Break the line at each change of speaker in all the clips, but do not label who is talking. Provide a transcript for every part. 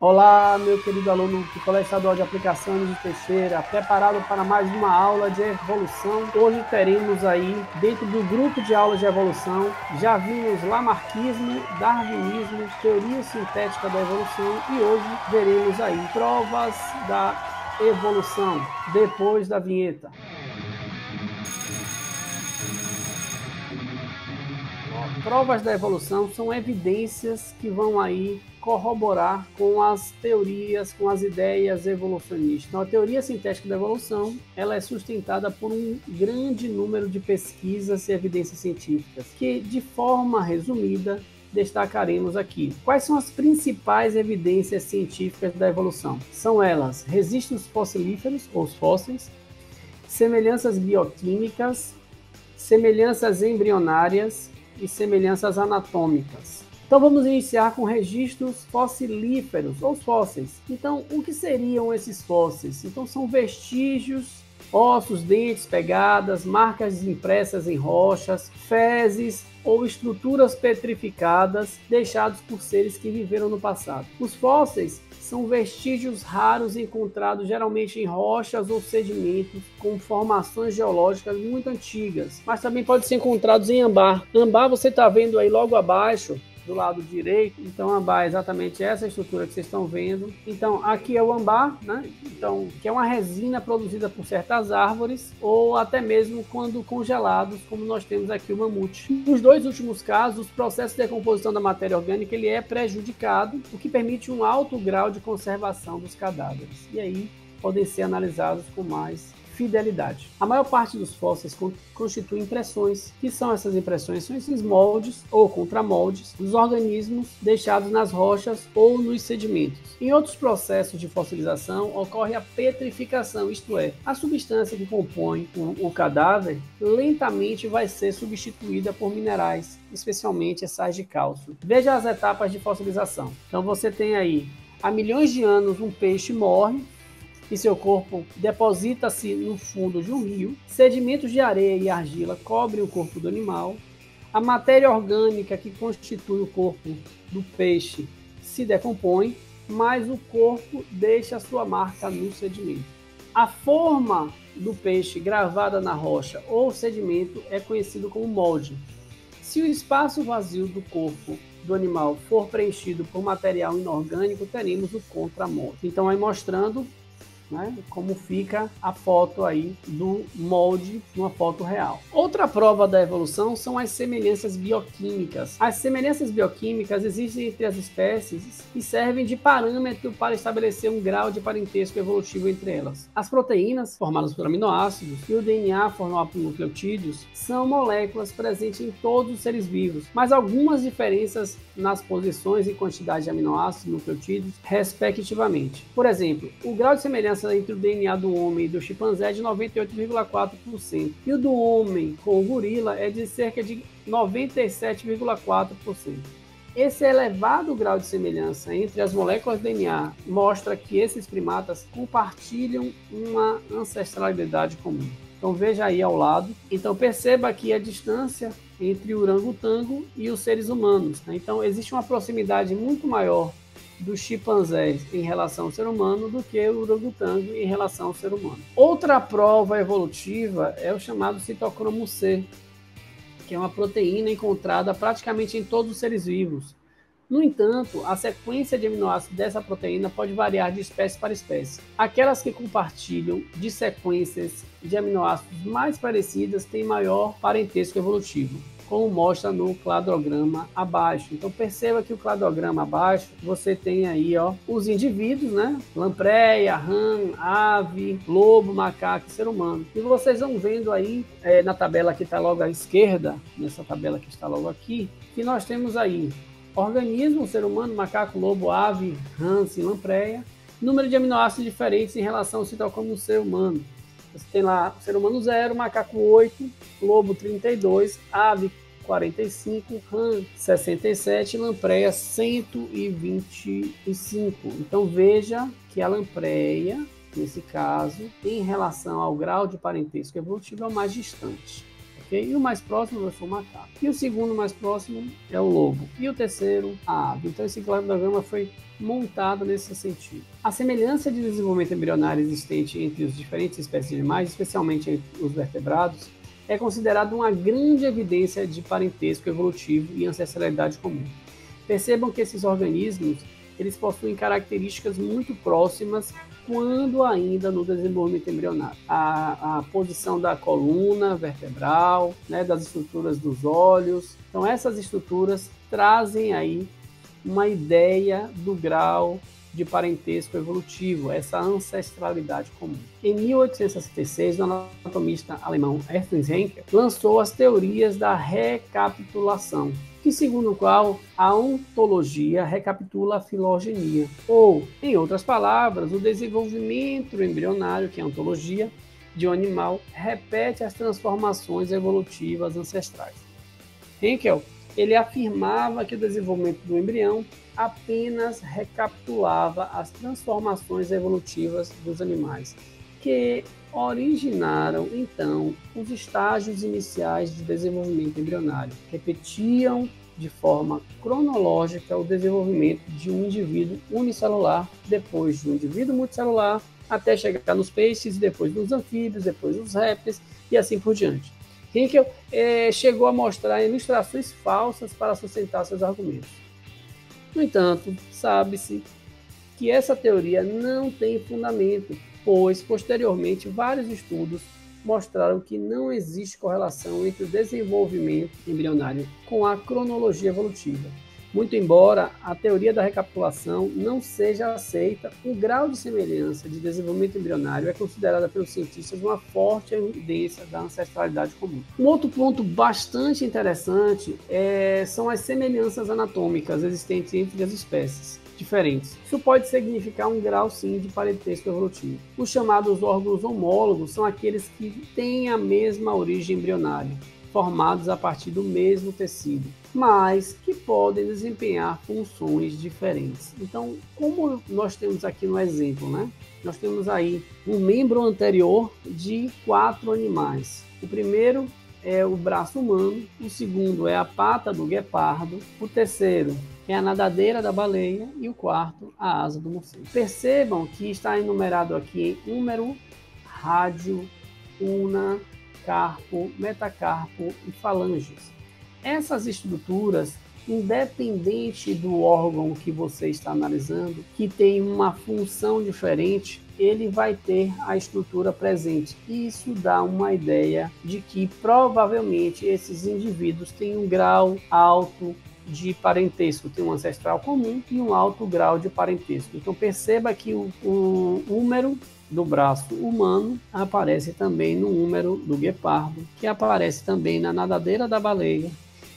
Olá, meu querido aluno do Colégio Estadual de Aplicação de Teixeira, preparado para mais uma aula de evolução? Hoje teremos aí, dentro do grupo de aulas de evolução, já vimos Lamarckismo, Darwinismo, teoria sintética da evolução e hoje veremos aí provas da evolução, depois da vinheta. Provas da evolução são evidências que vão aí corroborar com as teorias, com as ideias evolucionistas. Então, a teoria sintética da evolução, ela é sustentada por um grande número de pesquisas e evidências científicas, que, de forma resumida, destacaremos aqui. Quais são as principais evidências científicas da evolução? São elas registros fossilíferos, ou os fósseis, semelhanças bioquímicas, semelhanças embrionárias e semelhanças anatômicas. Então vamos iniciar com registros fossilíferos, ou fósseis. Então, o que seriam esses fósseis? Então são vestígios, ossos, dentes, pegadas, marcas impressas em rochas, fezes ou estruturas petrificadas deixados por seres que viveram no passado. Os fósseis são vestígios raros encontrados geralmente em rochas ou sedimentos com formações geológicas muito antigas, mas também podem ser encontrados em ambar. Ambar você está vendo aí logo abaixo, do lado direito. Então, ambar é exatamente essa estrutura que vocês estão vendo. Então, aqui é o ambar, né? Então, que é uma resina produzida por certas árvores ou até mesmo quando congelados, como nós temos aqui o mamute. Nos dois últimos casos, o processo de decomposição da matéria orgânica ele é prejudicado, o que permite um alto grau de conservação dos cadáveres. E aí, podem ser analisados com mais fidelidade. A maior parte dos fósseis constitui impressões. Que são essas impressões? São esses moldes ou contramoldes dos organismos deixados nas rochas ou nos sedimentos. Em outros processos de fossilização ocorre a petrificação, isto é, a substância que compõe o cadáver lentamente vai ser substituída por minerais, especialmente sais de cálcio. Veja as etapas de fossilização. Então você tem aí, há milhões de anos um peixe morre e seu corpo deposita-se no fundo de um rio. Sedimentos de areia e argila cobrem o corpo do animal. A matéria orgânica que constitui o corpo do peixe se decompõe, mas o corpo deixa sua marca no sedimento. A forma do peixe gravada na rocha ou sedimento é conhecido como molde. Se o espaço vazio do corpo do animal for preenchido por material inorgânico, teremos o contramolde. Então, aí mostrando, né, como fica a foto aí do molde numa foto real. Outra prova da evolução são as semelhanças bioquímicas. As semelhanças bioquímicas existem entre as espécies e servem de parâmetro para estabelecer um grau de parentesco evolutivo entre elas. As proteínas, formadas por aminoácidos, e o DNA, formado por nucleotídeos, são moléculas presentes em todos os seres vivos, mas algumas diferenças nas posições e quantidade de aminoácidos e nucleotídeos, respectivamente. Por exemplo, o grau de semelhança entre o DNA do homem e do chimpanzé é de 98,4%, e o do homem com o gorila é de cerca de 97,4%. Esse elevado grau de semelhança entre as moléculas de DNA mostra que esses primatas compartilham uma ancestralidade comum. Então veja aí ao lado. Então perceba aqui a distância entre o orangotango e os seres humanos, né? Então existe uma proximidade muito maior dos chimpanzés em relação ao ser humano do que o orangotango em relação ao ser humano. Outra prova evolutiva é o chamado citocromo C, que é uma proteína encontrada praticamente em todos os seres vivos. No entanto, a sequência de aminoácidos dessa proteína pode variar de espécie para espécie. Aquelas que compartilham de sequências de aminoácidos mais parecidas têm maior parentesco evolutivo, como mostra no cladograma abaixo. Então perceba que o cladograma abaixo, você tem aí os indivíduos, né? Lampreia, rã, ave, lobo, macaco e ser humano. E vocês vão vendo aí, na tabela que está logo à esquerda, nessa tabela que está logo aqui, que nós temos aí organismo, ser humano, macaco, lobo, ave, rã e lampreia, número de aminoácidos diferentes em relação ao citocromo ser humano. Você tem lá ser humano 0, macaco 8, lobo 32, ave 45, rã 67, lampreia 125. Então veja que a lampreia, nesse caso, em relação ao grau de parentesco evolutivo, é o mais distante. ok? E o mais próximo vai ser o macaco. E o segundo mais próximo é o lobo. E o terceiro, a ave. Então esse cladograma foi montado nesse sentido. A semelhança de desenvolvimento embrionário existente entre as diferentes espécies de animais, especialmente entre os vertebrados, é considerada uma grande evidência de parentesco evolutivo e ancestralidade comum. Percebam que esses organismos eles possuem características muito próximas quando ainda no desenvolvimento embrionário. A posição da coluna vertebral, né, das estruturas dos olhos. Então essas estruturas trazem aí uma ideia do grau de parentesco evolutivo, essa ancestralidade comum. Em 1866, o anatomista alemão Ernst Haeckel lançou as teorias da recapitulação, que segundo o qual a ontologia recapitula a filogenia, ou, em outras palavras, o desenvolvimento embrionário, que é a ontologia, de um animal, repete as transformações evolutivas ancestrais. Haeckel, ele afirmava que o desenvolvimento do embrião apenas recapitulava as transformações evolutivas dos animais, que originaram, então, os estágios iniciais de desenvolvimento embrionário. Repetiam de forma cronológica o desenvolvimento de um indivíduo unicelular, depois de um indivíduo multicelular, até chegar nos peixes, depois nos anfíbios, depois nos répteis e assim por diante. Haeckel chegou a mostrar ilustrações falsas para sustentar seus argumentos. No entanto, sabe-se que essa teoria não tem fundamento, pois, posteriormente, vários estudos mostraram que não existe correlação entre o desenvolvimento embrionário com a cronologia evolutiva. Muito embora a teoria da recapitulação não seja aceita, o grau de semelhança de desenvolvimento embrionário é considerada pelos cientistas uma forte evidência da ancestralidade comum. Um outro ponto bastante interessante são as semelhanças anatômicas existentes entre as espécies diferentes. Isso pode significar um grau, sim, de parentesco evolutivo. Os chamados órgãos homólogos são aqueles que têm a mesma origem embrionária, formados a partir do mesmo tecido, mas que podem desempenhar funções diferentes. Então, como nós temos aqui no exemplo, né? Nós temos aí um membro anterior de 4 animais. O primeiro é o braço humano, o segundo é a pata do guepardo, o terceiro é a nadadeira da baleia e o quarto, a asa do morcego. Percebam que está enumerado aqui em húmero, rádio, una, carpo, metacarpo e falanges. Essas estruturas, independente do órgão que você está analisando, que tem uma função diferente, ele vai ter a estrutura presente. Isso dá uma ideia de que provavelmente esses indivíduos têm um grau alto de parentesco, tem um ancestral comum e um alto grau de parentesco. Então perceba que o húmero do braço humano aparece também no húmero do guepardo, que aparece também na nadadeira da baleia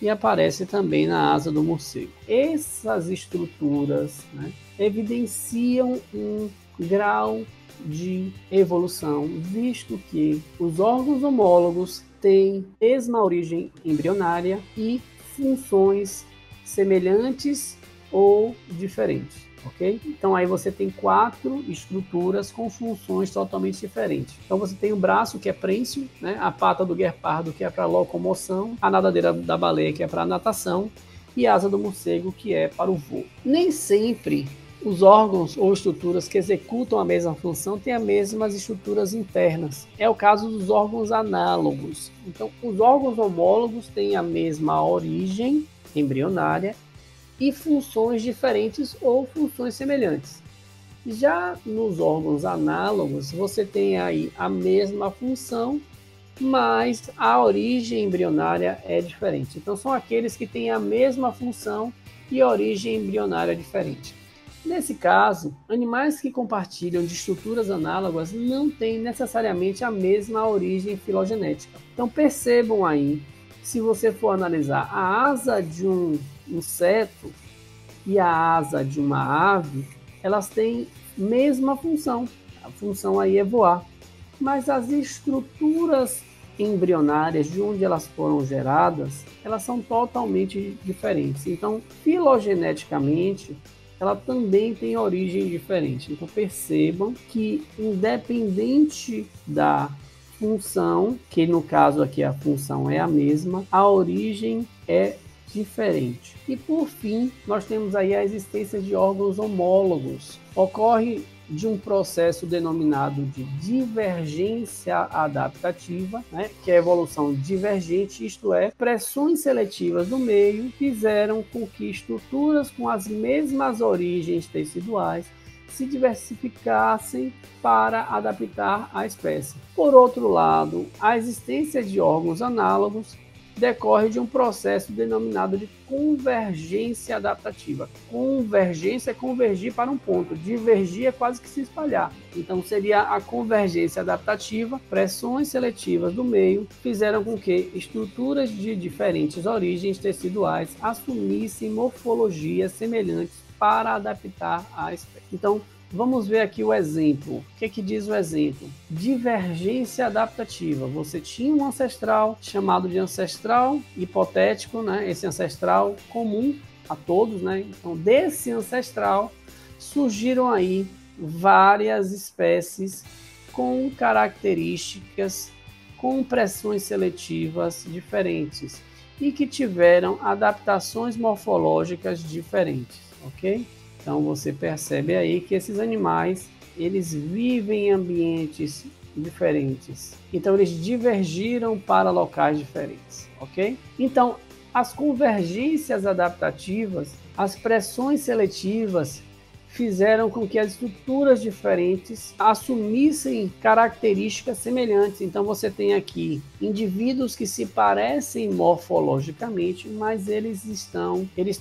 e aparece também na asa do morcego. Essas estruturas, né, evidenciam um grau de evolução, visto que os órgãos homólogos têm mesma origem embrionária e funções semelhantes ou diferentes, ok? Então aí você tem 4 estruturas com funções totalmente diferentes. Então você tem o braço, que é prênsile, né? A pata do guepardo, que é para locomoção, a nadadeira da baleia, que é para natação, e a asa do morcego, que é para o voo. Nem sempre os órgãos ou estruturas que executam a mesma função têm as mesmas estruturas internas. É o caso dos órgãos análogos. Então, os órgãos homólogos têm a mesma origem embrionária e funções diferentes ou funções semelhantes. Já nos órgãos análogos, você tem aí a mesma função, mas a origem embrionária é diferente. Então, são aqueles que têm a mesma função e origem embrionária diferente. Nesse caso, animais que compartilham de estruturas análogas não têm necessariamente a mesma origem filogenética. Então percebam aí, se você for analisar a asa de um inseto e a asa de uma ave, elas têm mesma função. A função aí é voar. Mas as estruturas embrionárias de onde elas foram geradas, elas são totalmente diferentes. Então, filogeneticamente, ela também tem origem diferente. Então percebam que, independente da função, que no caso aqui a função é a mesma, a origem é diferente. E por fim, nós temos aí a existência de órgãos homólogos. Ocorre de um processo denominado de divergência adaptativa, né, que é a evolução divergente, isto é, pressões seletivas do meio fizeram com que estruturas com as mesmas origens teciduais se diversificassem para adaptar a espécie. Por outro lado, a existência de órgãos análogos decorre de um processo denominado de convergência adaptativa. Convergência é convergir para um ponto, divergir é quase que se espalhar. Então seria a convergência adaptativa, pressões seletivas do meio fizeram com que estruturas de diferentes origens teciduais assumissem morfologias semelhantes para adaptar a espécie. Então, vamos ver aqui o exemplo. O que diz o exemplo? Divergência adaptativa. Você tinha um ancestral chamado de ancestral hipotético, né? Esse ancestral comum a todos, né? Então, desse ancestral surgiram aí várias espécies com características, com pressões seletivas diferentes e que tiveram adaptações morfológicas diferentes, ok? Então você percebe aí que esses animais, eles vivem em ambientes diferentes. Então eles divergiram para locais diferentes, ok? Então as convergências adaptativas, as pressões seletivas fizeram com que as estruturas diferentes assumissem características semelhantes. Então você tem aqui indivíduos que se parecem morfologicamente, mas eles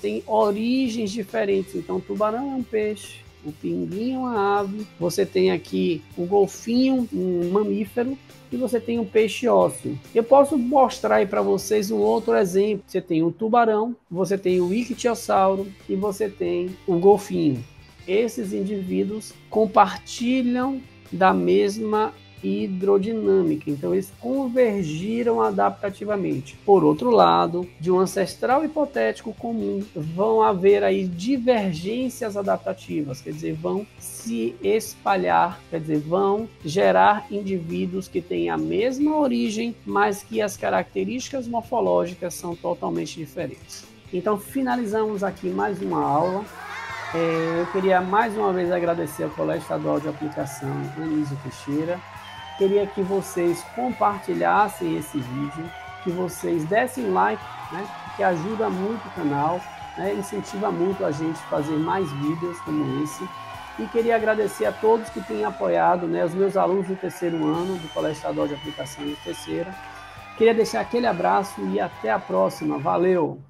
têm origens diferentes. Então o tubarão é um peixe, o pinguim é uma ave, você tem aqui o golfinho, um mamífero, e você tem um peixe ósseo. Eu posso mostrar aí para vocês um outro exemplo. Você tem o tubarão, você tem o ictiossauro e você tem o golfinho. Esses indivíduos compartilham da mesma hidrodinâmica, então eles convergiram adaptativamente. Por outro lado, de um ancestral hipotético comum, vão haver aí divergências adaptativas, quer dizer, vão se espalhar, quer dizer, vão gerar indivíduos que têm a mesma origem, mas que as características morfológicas são totalmente diferentes. Então, finalizamos aqui mais uma aula. Eu queria mais uma vez agradecer ao Colégio Estadual de Aplicação Anísio Teixeira. Queria que vocês compartilhassem esse vídeo, que vocês dessem like, né, que ajuda muito o canal, né, incentiva muito a gente a fazer mais vídeos como esse. E queria agradecer a todos que têm apoiado, né, os meus alunos do terceiro ano do Colégio Estadual de Aplicação Anísio Teixeira. Queria deixar aquele abraço e até a próxima. Valeu!